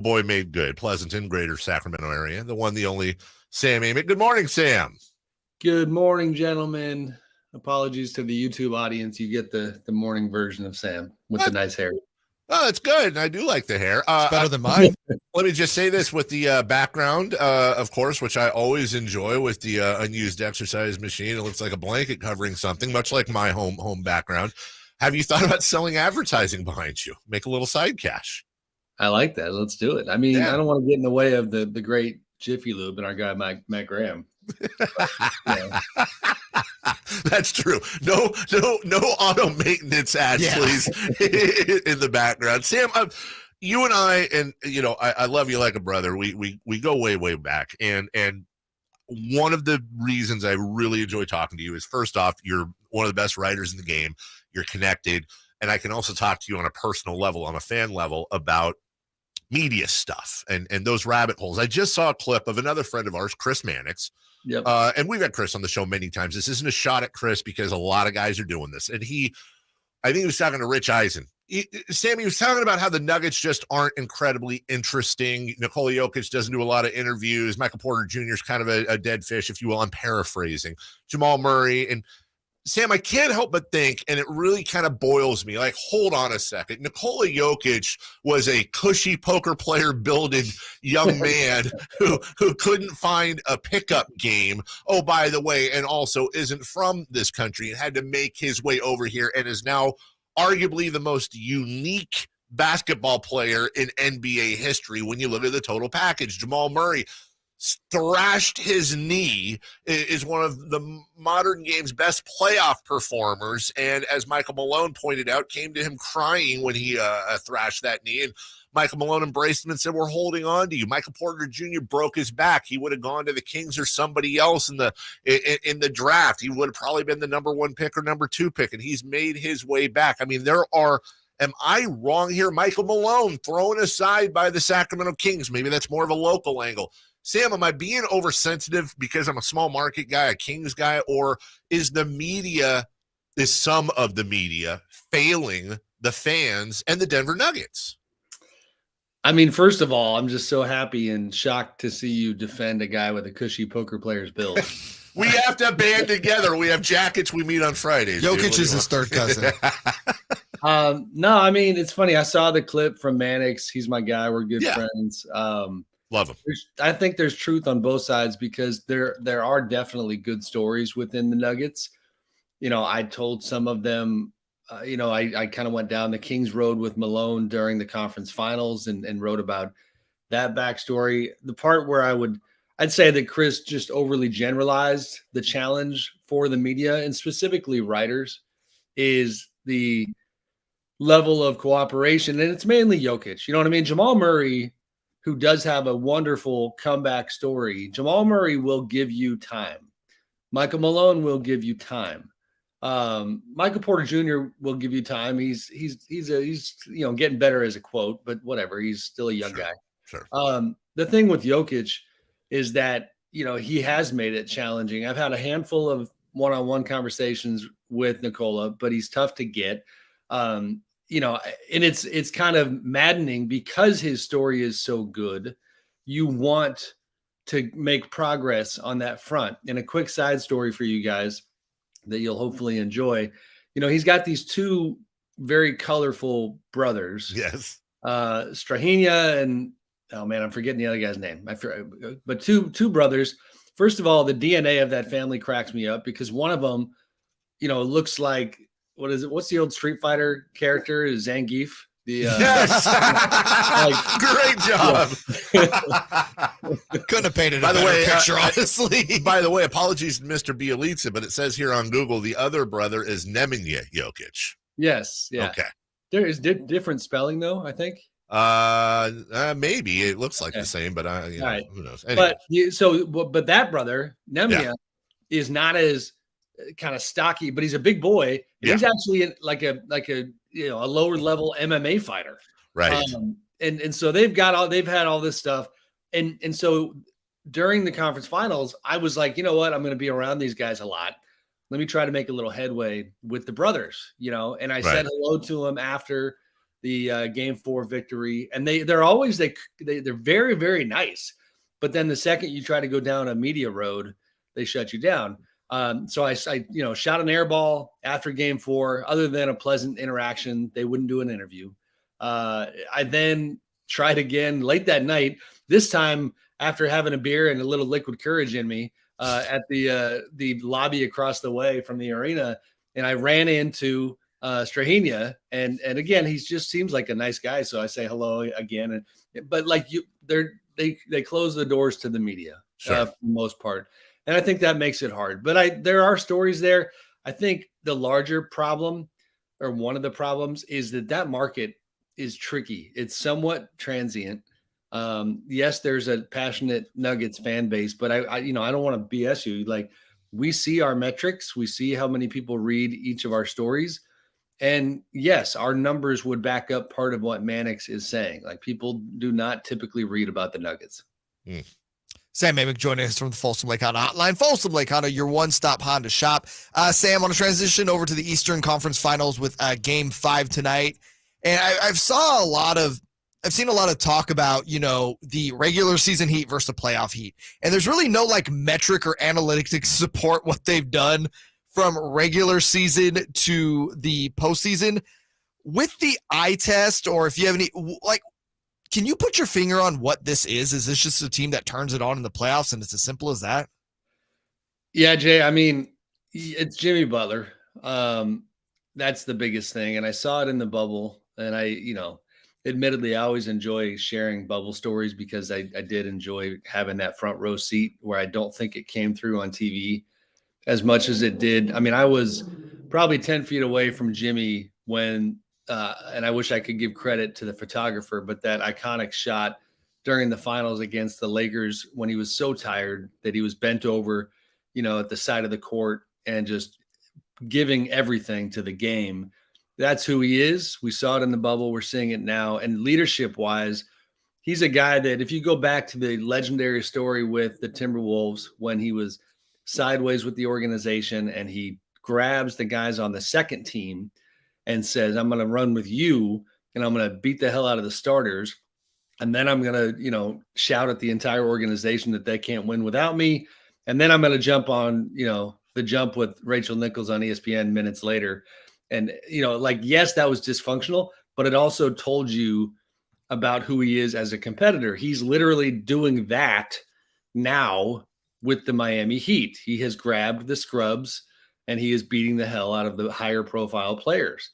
Boy made good, Pleasanton, greater Sacramento area. The one, the only Sam Amick. Good morning, Sam. Good morning, gentlemen. Apologies to the YouTube audience. You get the morning version of Sam with the nice hair. Oh, it's good. I do like the hair. It's better than mine. Let me just say this with the background, of course, which I always enjoy with the unused exercise machine. It looks like a blanket covering something, much like my home background. Have you thought about selling advertising behind you? Make a little side cash. I like that. Let's do it. I mean, I don't want to get in the way of the great Jiffy Lube and our guy, Matt Graham. That's true. No auto maintenance ads, please, in the background. Sam, you and I, and I love you like a brother. We go way back, and one of the reasons I really enjoy talking to you is, first off, you're one of the best writers in the game. You're connected, and I can also talk to you on a personal level, on a fan level, about media stuff and those rabbit holes. I just saw a clip of another friend of ours, Chris Mannix. Yep. And we've had Chris on the show many times. This isn't a shot at Chris because a lot of guys are doing this. And I think he was talking to Rich Eisen. Sammy was talking about how the Nuggets just aren't incredibly interesting. Nikola Jokic doesn't do a lot of interviews. Michael Porter Jr. is kind of a dead fish, if you will. I'm paraphrasing. Jamal Murray. And Sam, I can't help but think, and it really kind of boils me, like, hold on a second. Nikola Jokic was a cushy poker player building young man who couldn't find a pickup game. Oh, by the way, and also isn't from this country and had to make his way over here and is now arguably the most unique basketball player in NBA history when you look at the total package. Jamal Murray thrashed his knee, is one of the modern game's best playoff performers, and as Michael Malone pointed out, came to him crying when he thrashed that knee, and Michael Malone embraced him and said, "We're holding on to you." Michael Porter Jr. broke his back. He would have gone to the Kings or somebody else in the draft. He would have probably been the number 1 pick or number 2 pick, and he's made his way back. I mean, am I wrong here? Michael Malone thrown aside by the Sacramento Kings. Maybe that's more of a local angle. Sam, am I being oversensitive because I'm a small market guy, a Kings guy, or is some of the media failing the fans and the Denver Nuggets? I mean, first of all, I'm just so happy and shocked to see you defend a guy with a cushy poker player's build. We have to band together. We have jackets. We meet on Fridays. Jokic is his third cousin. No, I mean, it's funny. I saw the clip from Mannix. He's my guy. We're good friends. Love him. I think there's truth on both sides because there are definitely good stories within the Nuggets. I told some of them, I kind of went down the Kings road with Malone during the conference finals and wrote about that backstory. The part where I'd say that Chris just overly generalized the challenge for the media and specifically writers is the level of cooperation. And it's mainly Jokic. You know what I mean? Jamal Murray, who does have a wonderful comeback story. Jamal Murray will give you time. Michael Malone will give you time. Michael Porter Jr. will give you time. He's getting better as a quote, but whatever. He's still a young guy. Sure. The thing with Jokic is that, he has made it challenging. I've had a handful of one-on-one conversations with Nikola, but he's tough to get. And it's kind of maddening because his story is so good. You want to make progress on that front. And a quick side story for you guys that you'll hopefully enjoy. He's got these 2 very colorful brothers. Yes. Strahinja and, oh man, I'm forgetting the other guy's name. But two brothers. First of all, the DNA of that family cracks me up because one of them, looks like, what is it? What's the old Street Fighter character? Is Zangief? Yes. Great job. Couldn't have painted a better picture, honestly. By the way, apologies to Mr. Bielitsa, but it says here on Google the other brother is Nemanja Jokic. Yes. Yeah. Okay. There is different spelling though, I think. Maybe it looks like the same, but right. Who knows? Anyway. But that brother Nemanja is not as kind of stocky, but he's a big boy. He's actually like a lower level MMA fighter, right? And so they've had all this stuff, and so during the conference finals, I was like, you know what, I'm going to be around these guys a lot. Let me try to make a little headway with the brothers, and I said hello to them after the Game 4 victory, and they're always they're very, very nice. But then the second you try to go down a media road, they shut you down. So I shot an air ball after Game 4. Other than a pleasant interaction, they wouldn't do an interview. I then tried again late that night. This time after having a beer and a little liquid courage in me at the lobby across the way from the arena, and I ran into Strahinja, and again, he just seems like a nice guy. So I say hello again, but like they close the doors to the media for the most part. And I think that makes it hard, but there are stories there. I think the larger problem, or one of the problems, is that market is tricky. It's somewhat transient. Yes, there's a passionate Nuggets fan base, but I don't want to BS you. Like, we see our metrics, we see how many people read each of our stories. And yes, our numbers would back up part of what Mannix is saying. Like, people do not typically read about the Nuggets. Sam Amick joining us from the Folsom Lake Honda Hotline. Folsom Lake Honda, your one-stop Honda shop. Sam, on a transition over to the Eastern Conference Finals with Game 5 tonight. And I've seen a lot of talk about, the regular season heat versus the playoff heat. And there's really no like metric or analytics to support what they've done from regular season to the postseason. With the eye test, or if you have any, like, can you put your finger on what this is? Is this just a team that turns it on in the playoffs and it's as simple as that? Yeah, Jay, I mean, it's Jimmy Butler. That's the biggest thing. And I saw it in the bubble, and admittedly, I always enjoy sharing bubble stories because I did enjoy having that front row seat, where I don't think it came through on TV as much as it did. I mean, I was probably 10 feet away from Jimmy when, and I wish I could give credit to the photographer, but that iconic shot during the finals against the Lakers, when he was so tired that he was bent over, at the side of the court and just giving everything to the game. That's who he is. We saw it in the bubble. We're seeing it now. And leadership wise, he's a guy that, if you go back to the legendary story with the Timberwolves, when he was sideways with the organization and he grabs the guys on the second team and says, I'm going to run with you and I'm going to beat the hell out of the starters. And then I'm going to, shout at the entire organization that they can't win without me. And then I'm going to jump on, the jump with Rachel Nichols on ESPN minutes later. And, yes, that was dysfunctional, but it also told you about who he is as a competitor. He's literally doing that now with the Miami Heat. He has grabbed the scrubs and he is beating the hell out of the higher profile players.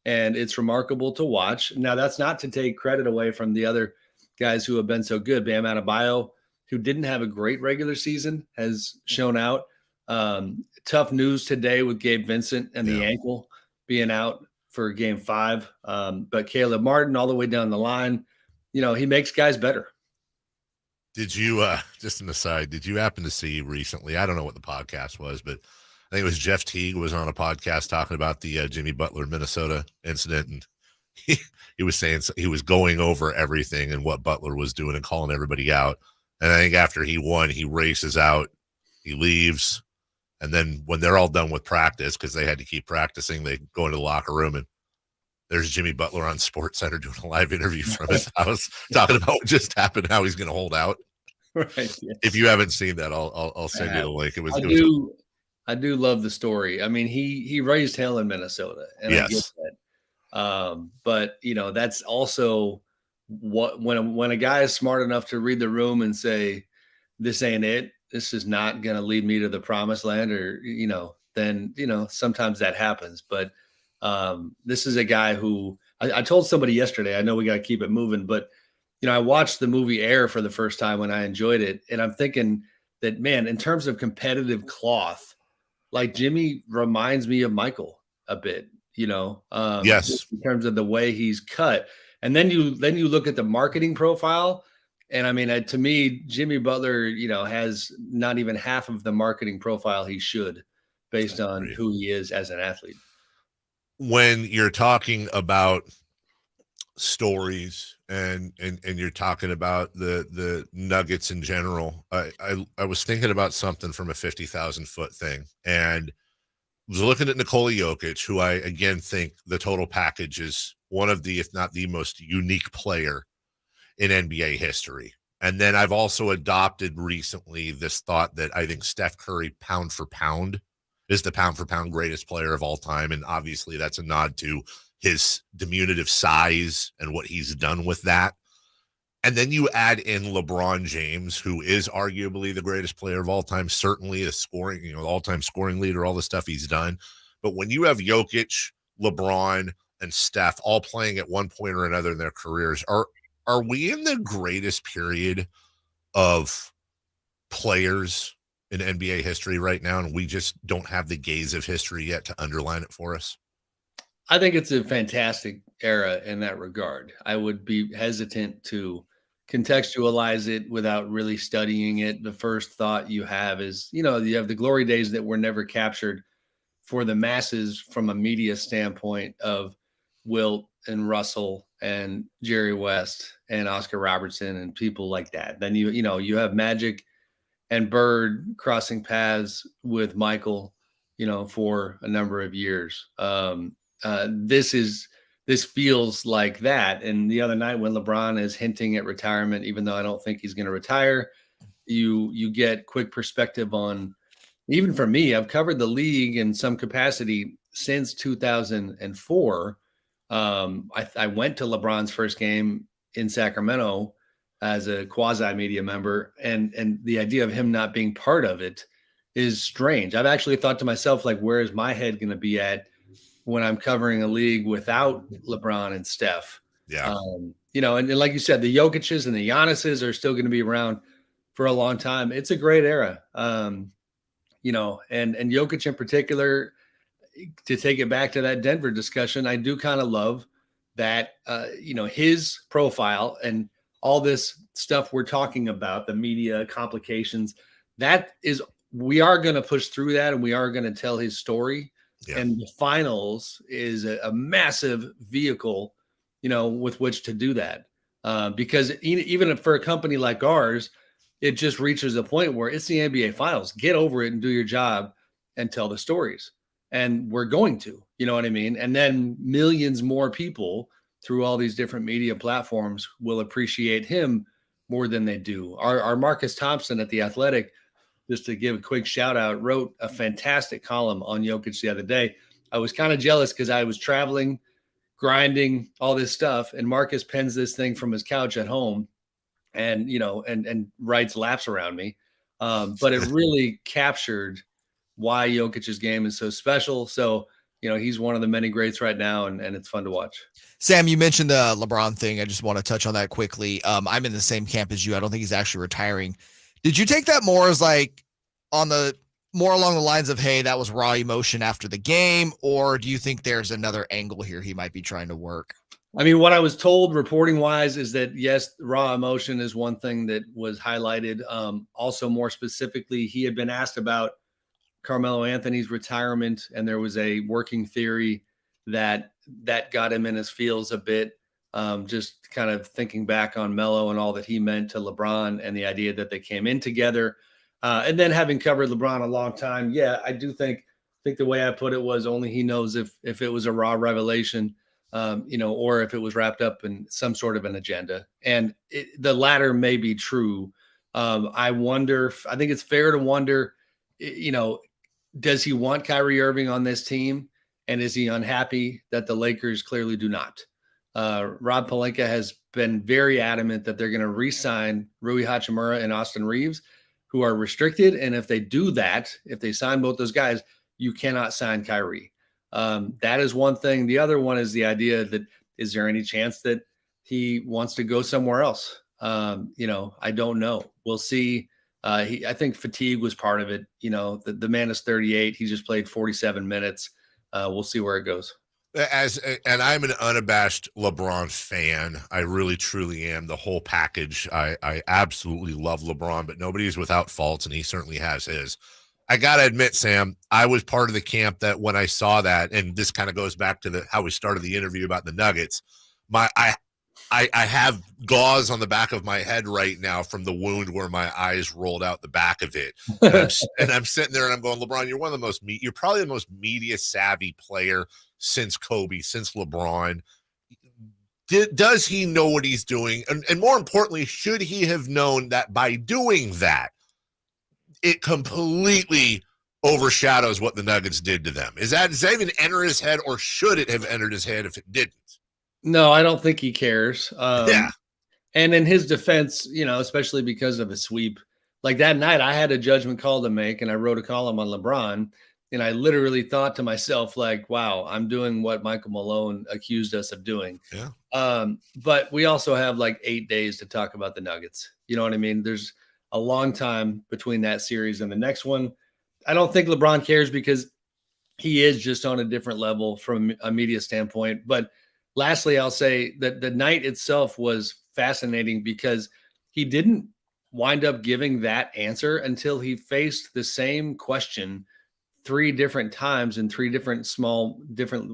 And it's remarkable to watch. Now, that's not to take credit away from the other guys who have been so good. Bam Adebayo, who didn't have a great regular season, has shown out. Tough news today with Gabe Vincent and the ankle being out for Game 5. But Caleb Martin, all the way down the line, he makes guys better. Did you, just an aside, did you happen to see recently, I don't know what the podcast was, but I think it was Jeff Teague was on a podcast talking about the Jimmy Butler, Minnesota incident. And he was saying he was going over everything and what Butler was doing and calling everybody out. And I think after he won, he races out, he leaves. And then when they're all done with practice, because they had to keep practicing, they go into the locker room and there's Jimmy Butler on SportsCenter doing a live interview from his house, talking about what just happened, how he's going to hold out. Right. Yes. If you haven't seen that, I'll send you the link. I do love the story. I mean, he raised hell in Minnesota, and I get that. But that's also what when a guy is smart enough to read the room and say, "This ain't it. This is not going to lead me to the promised land," or then sometimes that happens. But this is a guy who I told somebody yesterday. I know we got to keep it moving, but I watched the movie Air for the first time when I enjoyed it, and I'm thinking that, man, in terms of competitive cloth, like, Jimmy reminds me of Michael a bit. Yes, in terms of the way he's cut, and then you look at the marketing profile, and I mean, to me, Jimmy Butler, has not even half of the marketing profile he should, based on who he is as an athlete. When you're talking about stories and you're talking about the Nuggets in general, I was thinking about something from a 50,000 foot thing, and was looking at Nikola Jokic, who I again think the total package is one of the, if not the most unique player in NBA history. And then I've also adopted recently this thought that I think Steph Curry, pound for pound, is the pound for pound greatest player of all time. And obviously that's a nod to his diminutive size and what he's done with that. And then you add in LeBron James, who is arguably the greatest player of all time, certainly a scoring, all-time scoring leader, all the stuff he's done. But when you have Jokic, LeBron, and Steph all playing at one point or another in their careers, are we in the greatest period of players in NBA history right now, and we just don't have the gaze of history yet to underline it for us? I think it's a fantastic era in that regard. I would be hesitant to contextualize it without really studying it. The first thought you have is, you have the glory days that were never captured for the masses from a media standpoint of Wilt and Russell and Jerry West and Oscar Robertson and people like that. Then you have Magic and Bird crossing paths with Michael, for a number of years. This feels like that. And the other night when LeBron is hinting at retirement, even though I don't think he's going to retire, you get quick perspective on, even for me, I've covered the league in some capacity since 2004. I went to LeBron's first game in Sacramento as a quasi media member, and the idea of him not being part of it is strange. I've actually thought to myself, like, where is my head going to be at when I'm covering a league without LeBron and Steph? Yeah. And like you said, the Jokic's and the Giannis's are still going to be around for a long time. It's a great era. And Jokic in particular, to take it back to that Denver discussion, I do kind of love that, his profile and all this stuff we're talking about, the media complications, we are going to push through that, and we are going to tell his story. Yeah. And the finals is a massive vehicle, with which to do that. Because even for a company like ours, it just reaches a point where it's the NBA finals. Get over it and do your job and tell the stories. And we're going to, you know what I mean? And then millions more people through all these different media platforms will appreciate him more than they do. Our Marcus Thompson at The Athletic, just to give a quick shout out, wrote a fantastic column on Jokic the other day. I was kind of jealous because I was traveling, grinding, all this stuff. And Marcus pens this thing from his couch at home and, and writes laps around me. But it really captured why Jokic's game is so special. So, he's one of the many greats right now, and it's fun to watch. Sam, you mentioned the LeBron thing. I just want to touch on that quickly. I'm in the same camp as you. I don't think he's actually retiring. Did you take that more as like more along the lines of, hey, that was raw emotion after the game? Or do you think there's another angle here he might be trying to work? I mean, what I was told reporting wise is that, yes, raw emotion is one thing that was highlighted. Also, more specifically, he had been asked about Carmelo Anthony's retirement, and there was a working theory that got him in his feels a bit. Just kind of thinking back on Melo and all that he meant to LeBron and the idea that they came in together. And then having covered LeBron a long time, yeah, I do think the way I put it was only he knows if it was a raw revelation, or if it was wrapped up in some sort of an agenda. And the latter may be true. I think it's fair to wonder, does he want Kyrie Irving on this team? And is he unhappy that the Lakers clearly do not? Rob Pelinka has been very adamant that they're going to re-sign Rui Hachimura and Austin Reeves, who are restricted. And if they do that, if they sign both those guys, you cannot sign Kyrie. That is one thing. The other one is the idea that, is there any chance that he wants to go somewhere else? I don't know. We'll see. I think fatigue was part of it. The man is 38. He just played 47 minutes. We'll see where it goes. And I'm an unabashed LeBron fan. I really, truly am. The whole package. I absolutely love LeBron, but nobody is without faults, and he certainly has his. I got to admit, Sam, I was part of the camp that when I saw that, and this kind of goes back to how we started the interview about the Nuggets, I have gauze on the back of my head right now from the wound where my eyes rolled out the back of it. And I'm sitting there and I'm going, LeBron, you're probably the most media savvy player since Kobe, since LeBron. does he know what he's doing? And more importantly, should he have known that by doing that, it completely overshadows what the Nuggets did to them? Does that even enter his head, or should it have entered his head if it didn't? No, I don't think he cares. Yeah. And in his defense, especially because of a sweep, like that night, I had a judgment call to make, and I wrote a column on LeBron, and I literally thought to myself, like, wow, I'm doing what Michael Malone accused us of doing. Yeah. But we also have like 8 days to talk about the Nuggets. You know what I mean? There's a long time between that series and the next one. I don't think LeBron cares because he is just on a different level from a media standpoint. But lastly, I'll say that the night itself was fascinating because he didn't wind up giving that answer until he faced the same question 3 different times in 3 different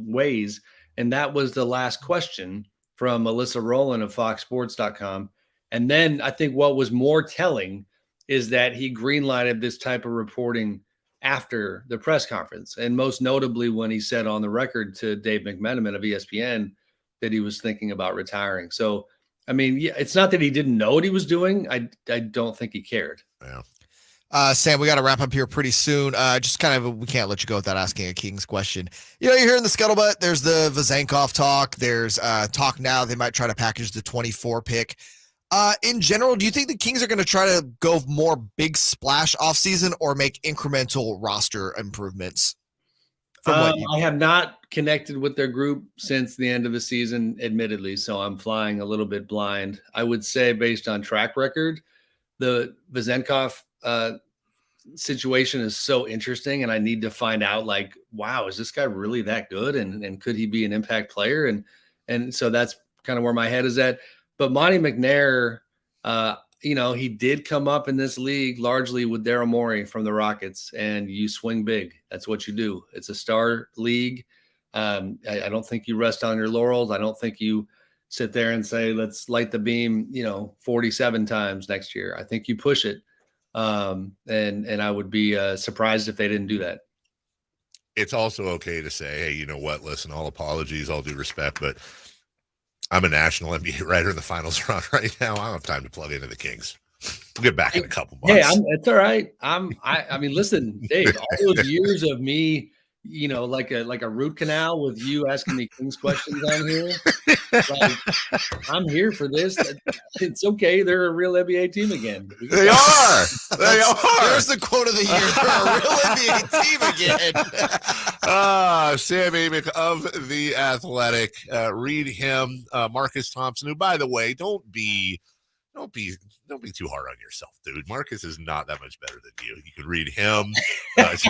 ways. And that was the last question from Melissa Rowland of FoxSports.com. And then I think what was more telling is that he greenlighted this type of reporting after the press conference. And most notably when he said on the record to Dave McMenamin of ESPN that he was thinking about retiring. So, I mean, yeah, it's not that he didn't know what he was doing. I don't think he cared. Yeah. Sam, we got to wrap up here pretty soon. Just kind of, we can't let you go without asking a Kings question. You're hearing the scuttlebutt. There's the Vezenkov talk. There's talk now they might try to package the 24 pick. In general, do you think the Kings are going to try to go more big splash offseason or make incremental roster improvements? I have not connected with their group since the end of the season, admittedly, so I'm flying a little bit blind. I would say based on track record, the Vezenkov situation is so interesting, and I need to find out, like, wow, is this guy really that good? And could he be an impact player? And so that's kind of where my head is at. But Monty McNair, he did come up in this league largely with Daryl Morey from the Rockets, and you swing big. That's what you do. It's a star league. I don't think you rest on your laurels. I don't think you sit there and say, let's light the beam, 47 times next year. I think you push it. And I would be surprised if they didn't do that. It's also okay to say, hey, you know what? Listen, all apologies, all due respect, but I'm a national NBA writer in the finals round right now. I don't have time to plug into the Kings. We'll get back in a couple months. Yeah, it's all right. I mean, listen, Dave, all those years of me, like a root canal with you asking me Kings questions on here. Like, I'm here for this. It's okay. They're a real NBA team again. They are. They are. There's the quote of the year. They're a real NBA team again. Sam Amick of The Athletic. Read him. Marcus Thompson, who, by the way, don't be too hard on yourself, dude. Marcus is not that much better than you. You could read him. It's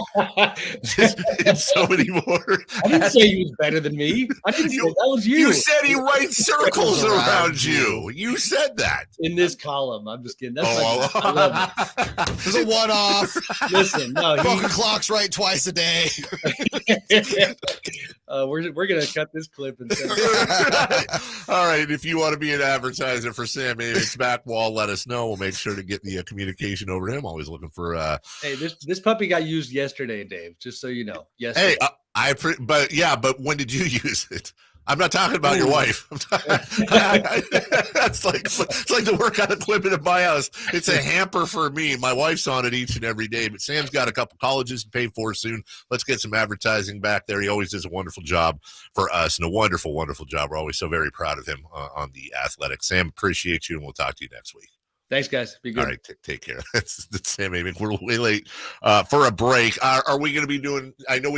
so many more. I didn't say he was better than me. I didn't say that was you. You said he writes circles around you. You said that. In this column. I'm just kidding. That's I love it. There's a one-off. Listen, no. Broken clocks right twice a day. We're going to cut this clip and send All right. If you want to be an advertiser for Sam Amick's back wall, let us know. We'll make sure to get the communication over to him. Always looking for Hey, this puppy got used yesterday, Dave, just so you know. Yesterday. Hey, but when did you use it? I'm not talking about your wife. It's like to work on a clip in my house. It's a hamper for me. My wife's on it each and every day, but Sam's got a couple colleges to pay for soon. Let's get some advertising back there. He always does a wonderful job for us, and a wonderful, wonderful job. We're always so very proud of him on The Athletic. Sam, appreciate you, and we'll talk to you next week. Thanks, guys. Be good. All right, take care. That's Sam Amick. We're way late for a break. Are we going to be doing? I know we